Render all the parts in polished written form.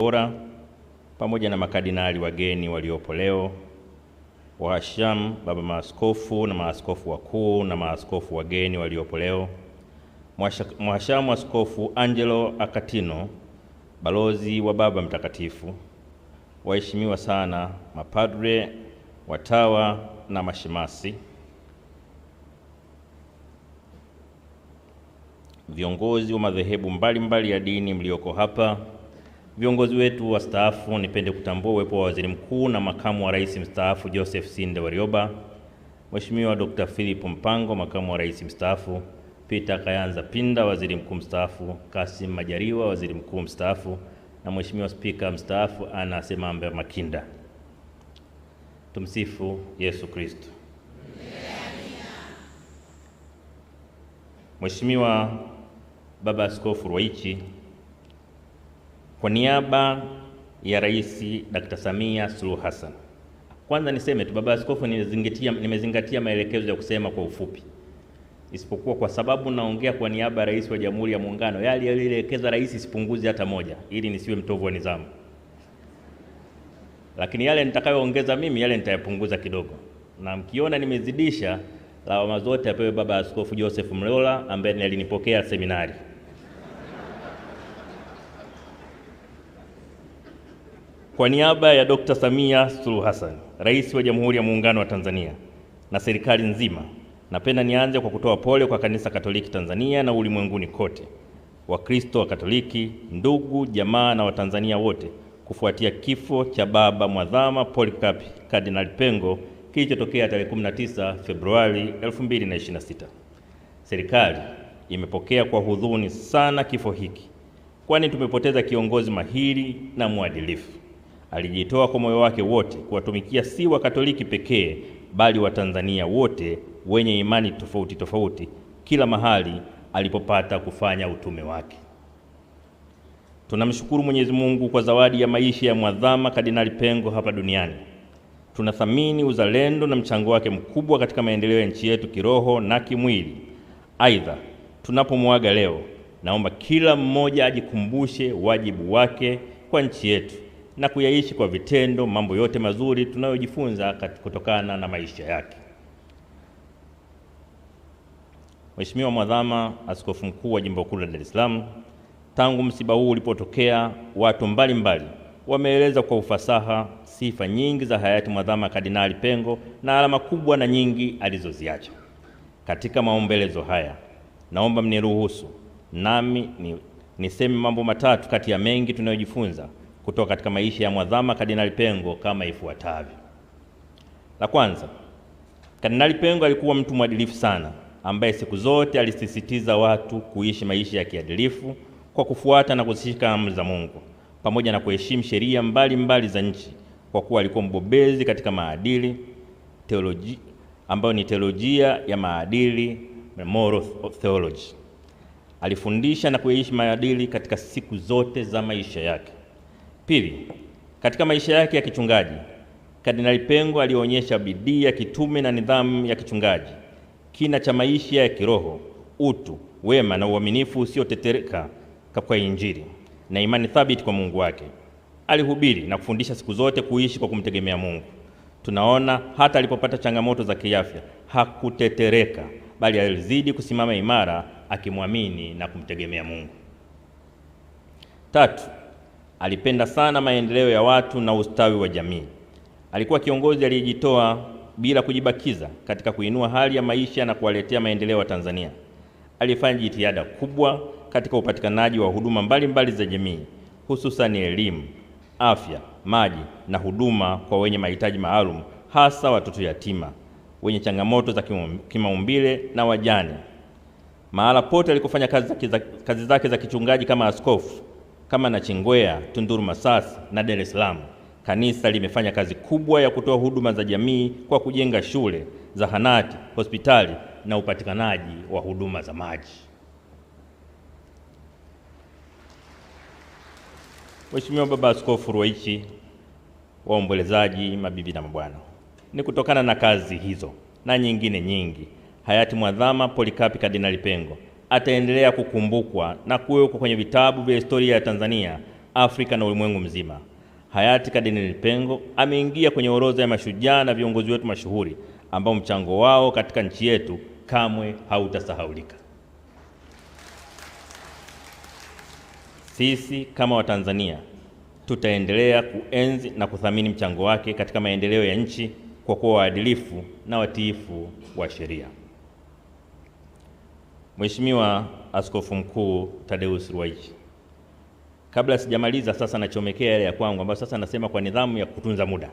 bora pamoja na makardinali wageni waliopo leo, wahashamu, baba maaskofu na maaskofu wakuu na maaskofu wageni waliopo leo, mhashamu Askofu Angelo Akatino, balozi wa Baba Mtakatifu, waheshimiwa sana mapadre, watawa na mashemasi, viongozi wa madhehebu mbalimbali ya dini mlioko hapa, viongozi wetu wastaafu. Nipende kutambua uwepo wa Waziri Mkuu na Makamu wa Rais mstaafu Joseph Sinde Warioba, Mheshimiwa Dr. Philip Mpango, Makamu wa Rais mstaafu, Peter Kayanza Pinda, Waziri Mkuu mstaafu, Kassim Majaliwa, Waziri Mkuu mstaafu, na Mheshimiwa Spika mstaafu Anna Semambe Makinda. Tumsifu Yesu Kristo. Mheshimiwa Baba Askofu Ruwaichi, kwa niaba ya Rais Dr. Samia Suluhu Hassan, kwanza niseme tu Baba Askofu, nimezingatia maelekezo ya kusema kwa ufupi, isipokuwa kwa sababu naongea kwa niaba ya Rais wa Jamhuri ya Muungano, yale aliyoelekeza Rais isipunguze hata moja, ili nisiwe mtovu wa nidhamu. Lakini yale nitakayoongeza mimi, yale nitayapunguza kidogo, na mkiona nimezidisha, lawama zote apewe Baba Askofu Joseph Mlola ambaye alinipokea seminari. Kwa niaba ya Dr. Samia Suluhu Hassan, Rais wa Jamhuri ya Muungano wa Tanzania na serikali nzima, napenda nianze kwa kutoa pole kwa Kanisa Katoliki Tanzania na ulimwenguni kote, Wakristo wa Katoliki, ndugu, jamaa na Watanzania wote kufuatia kifo cha Baba Mwadhama Polycarp Kardinali Pengo kilichotokea tarehe 19 Februari 2026. Serikali imepokea kwa huzuni sana kifo hiki, kwani tumepoteza kiongozi mahiri na mwadilifu. Alijitoa kwa moyo wake wote kuwatumikia si Wakatoliki pekee, bali Watanzania wote wenye imani tofauti tofauti kila mahali alipopata kufanya utume wake. Tunamshukuru Mwenyezi Mungu kwa zawadi ya maisha ya Mwadhama Kardinali Pengo hapa duniani. Tunathamini uzalendo na mchango wake mkubwa katika maendeleo ya nchi yetu kiroho na kimwili. Aidha, tunapomwaga leo, naomba kila mmoja ajikumbushe wajibu wake kwa nchi yetu na kuyaishi kwa vitendo mambo yote mazuri tunayojifunza kutokana na maisha yake. Mheshimiwa Mwadhama, Askofu Mkuu wa Jimbo Kuu la Dar es Salaam, tangu msiba huu ulipotokea, watu mbalimbali wameeleza kwa ufasaha sifa nyingi za hayati Mwadhama Kardinali Pengo na alama kubwa na nyingi alizoziacha. Katika maombelezo haya, naomba mniruhusu nami niseme mambo matatu kati ya mengi tunayojifunza kutoka katika maisha ya Mwadhama Kardinali Pengo kama ifuatavyo. La kwanza, Kardinali Pengo alikuwa mtu mwadilifu sana, ambaye siku zote alisisitiza watu kuishi maisha ya kiadilifu kwa kufuata na kuzishika amri za Mungu, pamoja na kuheshimu sheria mbalimbali za nchi, kwa kuwa alikuwa mbobezi katika maadili, ambayo ni teolojia ya maadili, moral theology. Alifundisha na kuishi maadili katika siku zote za maisha yake. Pili, katika maisha yake ya kichungaji, Kardinali Pengo alionyesha bidii ya kitume na nidhamu ya kichungaji, kina cha maisha ya kiroho, utu, wema na uaminifu usiotetereka kwa Injili na imani thabiti kwa Mungu wake. Alihubiri na kufundisha siku zote kuishi kwa kumtegemea Mungu. Tunaona hata alipopata changamoto za kiafya hakutetereka, bali alizidi kusimama imara akimwamini na kumtegemea Mungu. Tatu, alipenda sana maendeleo ya watu na ustawi wa jamii. Alikuwa kiongozi aliyejitoa bila kujibakiza katika kuinua hali ya maisha na kuwaletea maendeleo wa Tanzania. Alifanya jitihada kubwa katika upatikanaji wa huduma mbalimbali za jamii, hususan elimu, afya, maji na huduma kwa wenye mahitaji maalum, hasa watoto yatima, wenye changamoto za kimaumbile na wajane. Mahala pote alikofanya kazi zake za kichungaji kama askofu, kama Nachingwea, Tunduru Masasi na Dar es Salaam, kanisa limefanya kazi kubwa ya kutoa huduma za jamii kwa kujenga shule, zahanati, hospitali na upatikanaji wa huduma za maji. Mheshimiwa Baba Askofu Ruwaichi, waombolezaji, mabibi na mabwana, ni kutokana na kazi hizo na nyingine nyingi, hayati Mwadhama Polycarp Kardinali Pengo ataendelea kukumbukwa na kuwekwa kwenye vitabu vya historia ya Tanzania Afrika na ulimwengu mzima. Hayati Kardinali Pengo ameingia kwenye orodha ya mashujaa na viongozi wetu mashuhuri ambao mchango wao katika nchi yetu kamwe hautasahaulika. Sisi kama Watanzania tutaendelea kuenzi na kuthamini mchango wake katika maendeleo ya nchi kwa kuwa waadilifu na watiifu wa sheria. Mheshimiwa Askofu Mkuu Thaddaeus Ruwa'ichi, kabla sijamaliza sasa nachomekea yale ya kwangu ambayo sasa nasema kwa nidhamu ya kutunza muda.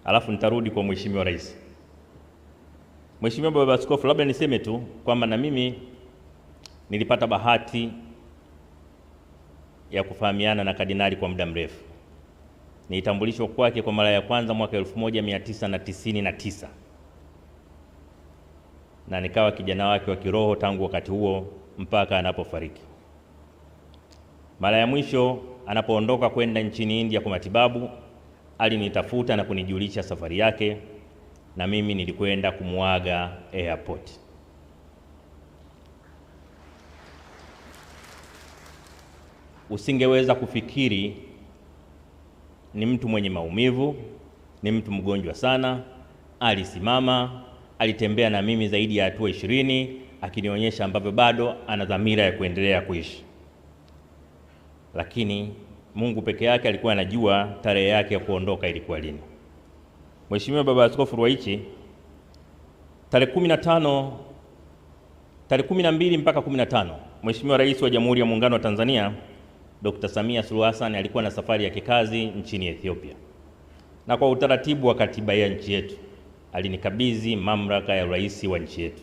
Alafu nitarudi kwa Mheshimiwa Rais. Mheshimiwa Baba Askofu, labda niseme tu kwamba na mimi nilipata bahati ya kufahamiana na kardinali kwa muda mrefu. Nilitambulishwa kwake kwa mara ya kwanza mwaka 1999 na nikawa kijana wake wa kiroho tangu wakati huo mpaka anapofariki. Mara ya mwisho anapoondoka kwenda nchini India kwa matibabu, alinitafuta na kunijulisha safari yake, na mimi nilikwenda kumuaga airport. Usingeweza kufikiri ni mtu mwenye maumivu, ni mtu mgonjwa sana. Alisimama, alitembea na mimi zaidi ya hatua 20 akinionyesha ambavyo bado ana dhamira ya kuendelea kuishi. Lakini Mungu peke yake alikuwa anajua tarehe yake ya kuondoka ilikuwa lini. Mheshimiwa Baba Askofu Ruwa'ichi, tarehe 12 mpaka 15, Mheshimiwa Rais wa Jamhuri ya Muungano wa Tanzania Dr. Samia Suluhu Hassan alikuwa na safari ya kikazi nchini Ethiopia. Na kwa utaratibu wa katiba ya nchi yetu, alinikabidhi mamlaka ya rais wa nchi yetu.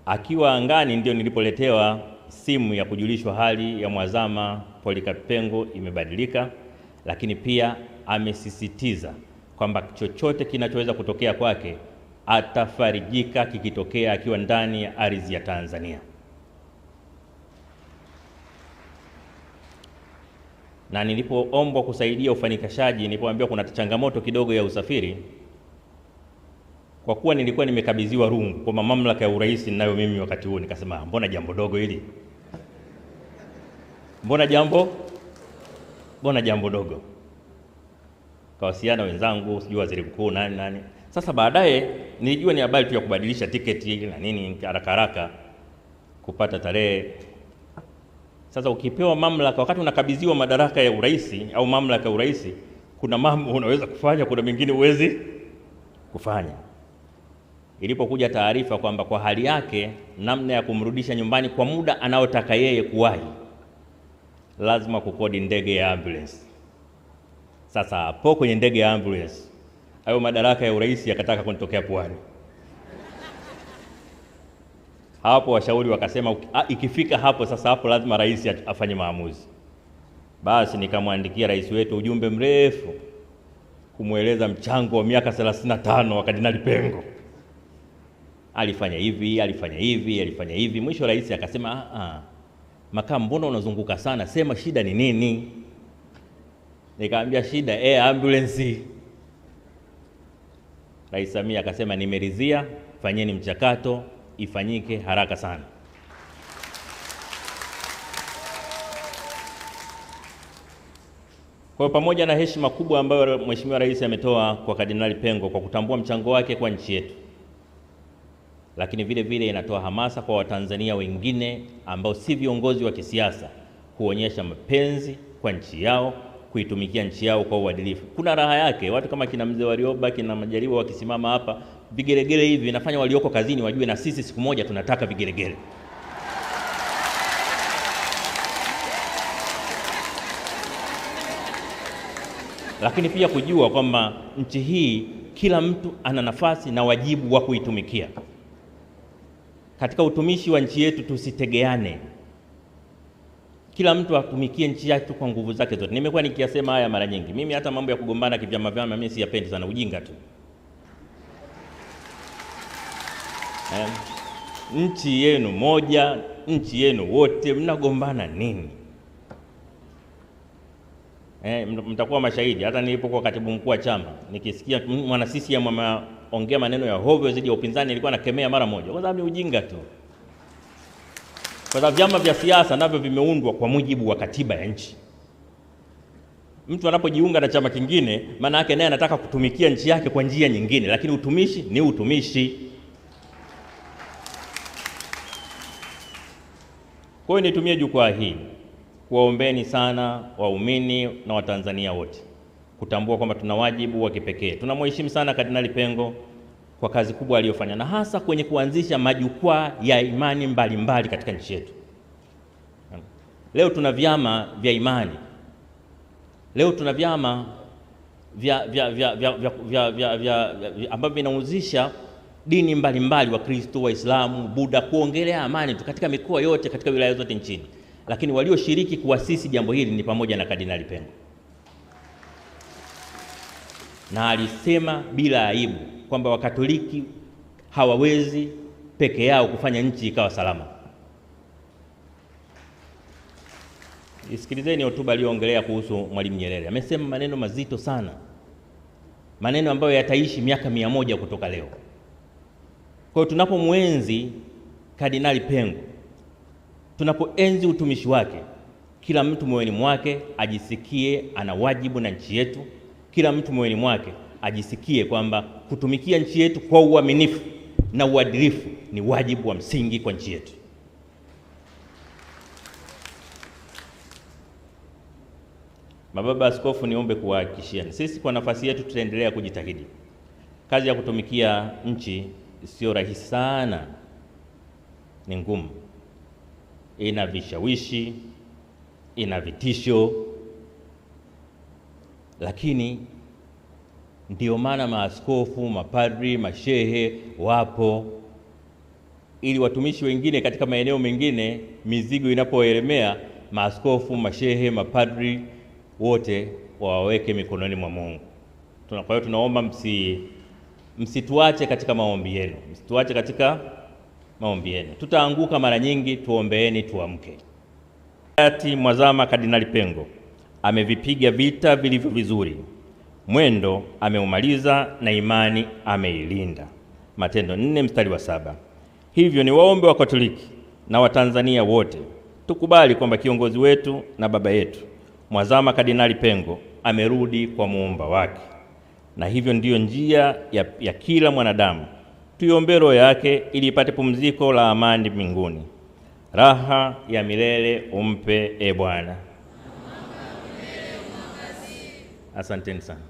Akiwa angani ndio nilipoletewa simu ya kujulishwa hali ya Mhashamu Polycarp Pengo imebadilika, lakini pia amesisitiza kwamba chochote kinachoweza kutokea kwake atafarijika kikitokea akiwa ndani ya ardhi ya Tanzania. Na nilipoombwa kusaidia ufanikishaji, nilipoambiwa kuna changamoto kidogo ya usafiri, kwa kuwa nilikuwa nimekabidhiwa rungu kwa mamlaka ya urais ninayo mimi wakati huo, nikasema mbona jambo dogo hili? Mbona jambo dogo? Kawasiliana wenzangu, sijui waziri mkuu nani. Sasa baadaye nilijua ni habari tu ya kubadilisha tiketi na nini haraka kupata tarehe. Sasa ukipewa mamlaka, wakati unakabidhiwa madaraka ya urais au mamlaka ya urais, kuna mambo unaweza kufanya, kuna mengine huwezi kufanya. Ilipokuja taarifa kwamba kwa hali yake namna ya kumrudisha nyumbani kwa muda anaotaka yeye kuwahi, lazima kukodi ndege ya ambulance. Sasa hapo kwenye ndege ya ambulance, hayo madaraka ya urais yakataka kunitokea puani. Hapo washauri wakasema ikifika hapo sasa, hapo lazima rais afanye maamuzi. Basi nikamwandikia rais wetu ujumbe mrefu kumweleza mchango wa miaka 35 wa Kardinali Pengo. Alifanya hivi. Mwisho rais akasema makamu, mbona unazunguka sana, sema shida ni nini? Nikamwambia shida ambulance. Rais Samia akasema nimeridhia, fanyeni mchakato, ifanyike haraka sana. Kwa pamoja na heshima kubwa ambayo Mheshimiwa Rais ametoa kwa Kardinali Pengo kwa kutambua mchango wake kwa nchi yetu, lakini vile vile inatoa hamasa kwa Watanzania wengine ambao si viongozi wa kisiasa kuonyesha mapenzi kwa nchi yao, kuitumikia nchi yao kwa uadilifu. Kuna raha yake watu kama kina Mzee Warioba, kina Majaliwa wakisimama hapa, vigelegele hivi vinafanya walioko kazini wajue na sisi siku moja tunataka vigelegele. Lakini pia kujua kwamba nchi hii kila mtu ana nafasi na wajibu wa kuitumikia. Katika utumishi wa nchi yetu tusitegeane. Kila mtu atumikie nchi yake kwa nguvu zake zote. Nimekuwa nikiyasema haya mara nyingi. Mimi hata mambo ya kugombana kivyama mimi siyapendi sana, ujinga tu. Nchi yenu moja, nchi yenu wote, mnagombana nini? Mtakuwa mashahidi. Hata nilipokuwa katibu mkuu wa chama, nikisikia mwana CCM ameongea maneno ya hovyo zidi ya upinzani, nilikuwa nakemea mara moja, kwa sababu ni ujinga tu. Kwa sababu vyama vya siasa navyo vimeundwa kwa mujibu wa katiba ya nchi. Mtu anapojiunga na chama kingine, maana yake naye anataka kutumikia nchi yake kwa njia nyingine, lakini utumishi ni utumishi. Kwa hiyo nitumie jukwaa hii kuwaombeni sana waumini na Watanzania wote kutambua kwamba tuna wajibu wa kipekee. Tunamheshimu sana Kardinali Pengo kwa kazi kubwa aliyofanya, na hasa kwenye kuanzisha majukwaa ya imani mbalimbali katika nchi yetu. Leo tuna vyama vya imani. Leo tuna vyama ambavyo vinahusisha dini mbalimbali, Wakristo, Waislamu, Buddha, kuongelea amani tu katika mikoa yote, katika wilaya zote nchini. Lakini walioshiriki kuasisi jambo hili ni pamoja na Kardinali Pengo. Na alisema bila aibu kwamba Wakatoliki hawawezi peke yao kufanya nchi ikawa salama. Isikilizeni hotuba aliyoongelea kuhusu Mwalimu Nyerere. Amesema maneno mazito sana, maneno ambayo yataishi miaka 100 kutoka leo. Kwa hiyo tunapomwenzi Kardinali Pengo, tunapoenzi utumishi wake, kila mtu moyoni mwake ajisikie ana wajibu na nchi yetu. Kila mtu moyoni mwake ajisikie kwamba kutumikia nchi yetu kwa uaminifu na uadilifu ni wajibu wa msingi kwa nchi yetu. Mababa Askofu, niombe kuwahakikishia sisi kwa nafasi yetu tutaendelea kujitahidi. Kazi ya kutumikia nchi sio rahisi sana, ni ngumu, ina vishawishi, ina vitisho, lakini ndio maana maaskofu, mapadri, mashehe wapo, ili watumishi wengine katika maeneo mengine mizigo inapoelemea, maaskofu, mashehe, mapadri wote waweke mikononi mwa Mungu. Kwa hiyo tunaomba msituache katika maombi yenu. Msituache katika maombi yenu. Tutaanguka mara nyingi, tuombeeni tuamke. Hayati Mwazama Kardinali Pengo amevipiga vita vilivyo vizuri. Mwendo ameumaliza na imani ameilinda. Matendo 4:7. Hivyo ni waombe wa Katoliki na Watanzania wote tukubali kwamba kiongozi wetu na baba yetu Mwazama Kardinali Pengo amerudi kwa muumba wake, na hivyo ndiyo njia ya kila mwanadamu. Tuiombee roho yake ili ipate pumziko la amani mbinguni. Raha ya milele umpe, e Bwana. Asanteni sana.